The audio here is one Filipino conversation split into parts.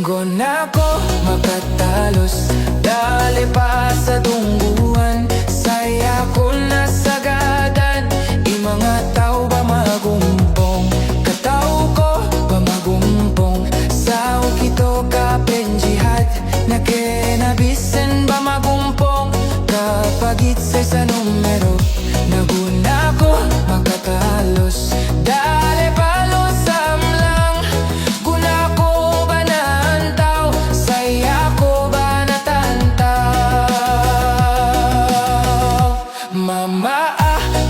Gonako makatalos, dali pa sa tungguan. Saya ko nasagadan, mga tao ba magumpong. Katao ko ba magumpong, sao kito ka penjihad. Nakenabisen ba magumpong, kapag itsay sa numero. Naguna ko makatalos, dali palos sam lang. Guna ko ba naantaw, saya ko ba natantaw. Mama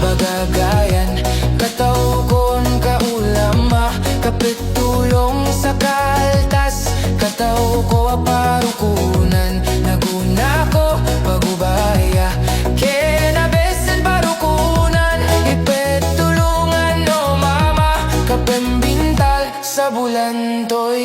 bagagayan, kataw kon kaulama. Kapit tulong sa kaltas, kataw ko aparukunan. Naguna ko pagubaya, kenabesen parukunan. Ipet tulungan no mama, kapembintal sa bulantoy.